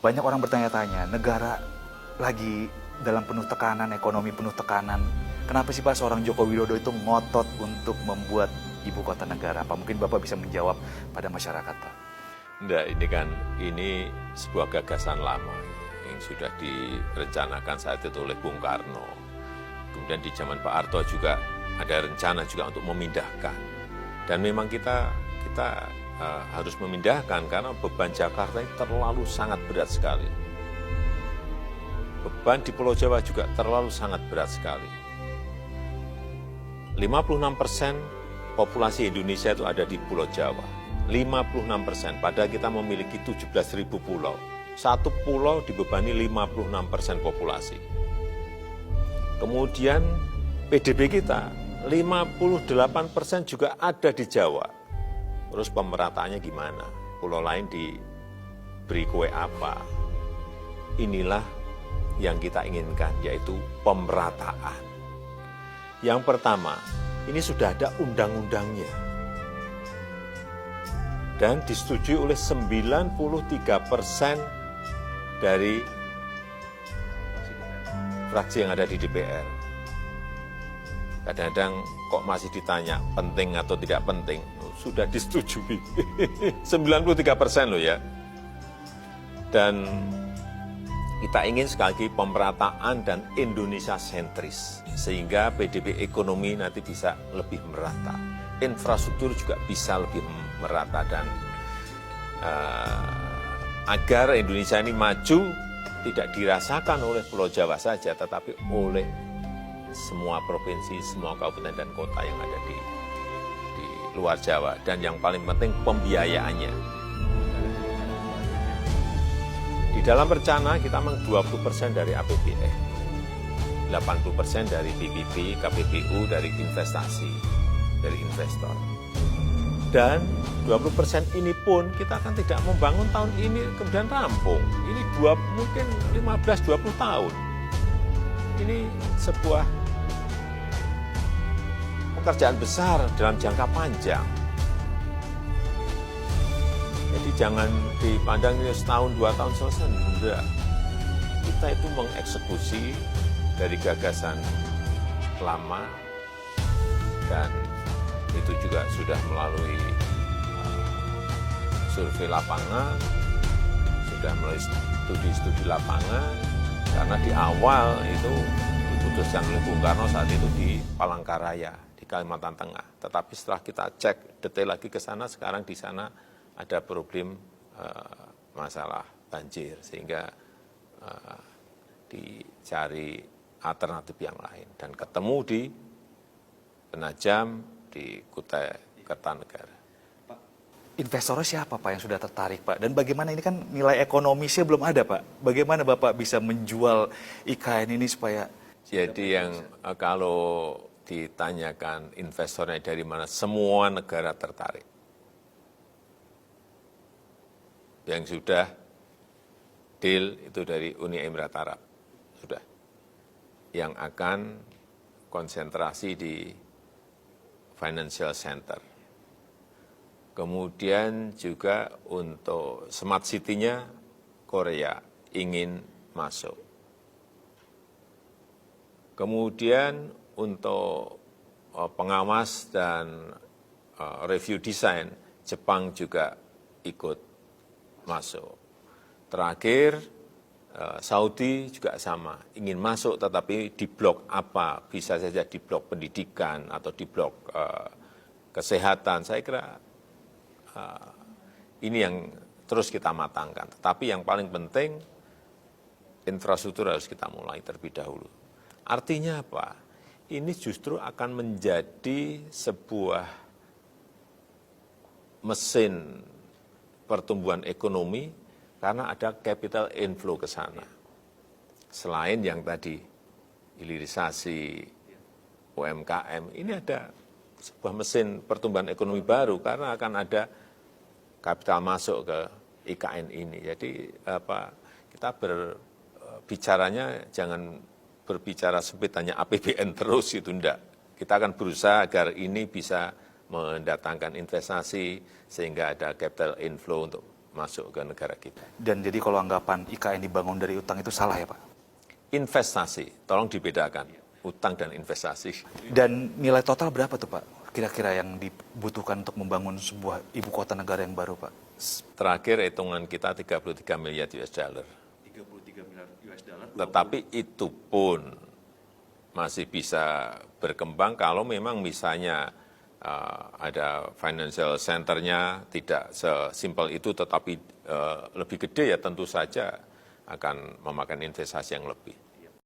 Banyak orang bertanya-tanya, negara lagi dalam penuh tekanan, ekonomi penuh tekanan. Kenapa sih Pak seorang Joko Widodo itu ngotot untuk membuat ibu kota negara? Pak, mungkin Bapak bisa menjawab pada masyarakat, Pak. Enggak, ini sebuah gagasan lama yang sudah direncanakan saat itu oleh Bung Karno. Kemudian di zaman Pak Harto juga ada rencana juga untuk memindahkan. Dan memang kita harus memindahkan karena beban Jakarta itu terlalu sangat berat sekali. Beban di Pulau Jawa juga terlalu sangat berat sekali. 56% populasi Indonesia itu ada di Pulau Jawa. 56%, padahal kita memiliki 17.000 pulau. Satu pulau dibebani 56% populasi. Kemudian PDB kita 58% juga ada di Jawa. Terus pemerataannya gimana? Pulau lain diberi kue apa? Inilah yang kita inginkan, yaitu pemerataan. Yang pertama, ini sudah ada undang-undangnya. Dan disetujui oleh 93% dari fraksi yang ada di DPR. Kadang-kadang kok masih ditanya penting atau tidak penting. Sudah disetujui. 93% loh ya. Dan kita ingin sekali lagi pemerataan dan Indonesia sentris. Sehingga PDB ekonomi nanti bisa lebih merata. Infrastruktur juga bisa lebih merata. Dan agar Indonesia ini maju tidak dirasakan oleh Pulau Jawa saja, tetapi oleh semua provinsi, semua kabupaten dan kota yang ada di luar Jawa. Dan yang paling penting pembiayaannya. Di dalam rencana kita memang 20% dari APBN, 80% dari PPP, KPBU, dari investasi, dari investor. Dan 20% ini pun kita akan tidak membangun tahun ini kemudian rampung. Ini mungkin 15-20 tahun. Ini sebuah pekerjaan besar dalam jangka panjang. Jadi jangan dipandang setahun, 2 tahun selesai. Enggak. Kita itu mengeksekusi dari gagasan lama dan itu juga sudah melalui survei lapangan, sudah melalui studi-studi lapangan, karena di awal itu diputuskan oleh Bung Karno saat itu di Palangkaraya, di Kalimantan Tengah. Tetapi setelah kita cek detail lagi ke sana, sekarang di sana ada problem masalah banjir, sehingga dicari alternatif yang lain. Dan ketemu di Penajam, di Kutai Kertanegara. Investornya siapa Pak yang sudah tertarik Pak? Dan bagaimana ini kan nilai ekonomisnya belum ada Pak? Bagaimana Bapak bisa menjual IKN ini supaya... Jadi yang kalau ditanyakan investornya dari mana, semua negara tertarik. Yang sudah deal itu dari Uni Emirat Arab, sudah. Yang akan konsentrasi di Financial Center. Kemudian juga untuk smart city-nya Korea ingin masuk. Kemudian untuk pengawas dan review desain, Jepang juga ikut masuk. Terakhir, Saudi juga sama, ingin masuk tetapi di blok apa, bisa saja di blok pendidikan atau di blok kesehatan. Saya kira ini yang terus kita matangkan. Tetapi yang paling penting, infrastruktur harus kita mulai terlebih dahulu. Artinya apa? Ini justru akan menjadi sebuah mesin pertumbuhan ekonomi karena ada capital inflow ke sana. Selain yang tadi, hilirisasi UMKM, ini ada sebuah mesin pertumbuhan ekonomi baru karena akan ada kapital masuk ke IKN ini. Jadi kita berbicaranya jangan berbicara sempit hanya APBN terus, itu enggak. Kita akan berusaha agar ini bisa mendatangkan investasi sehingga ada capital inflow untuk masuk ke negara kita. Dan jadi kalau anggapan IKN dibangun dari utang itu salah ya Pak? Investasi, tolong dibedakan, utang dan investasi. Dan nilai total berapa tuh Pak? Kira-kira yang dibutuhkan untuk membangun sebuah ibu kota negara yang baru Pak? Terakhir hitungan kita 33 miliar US dollar. 33 miliar US dollar. Tetapi itu pun masih bisa berkembang kalau memang misalnya ada financial center-nya tidak sesimpel itu, tetapi lebih gede ya tentu saja akan memakan investasi yang lebih.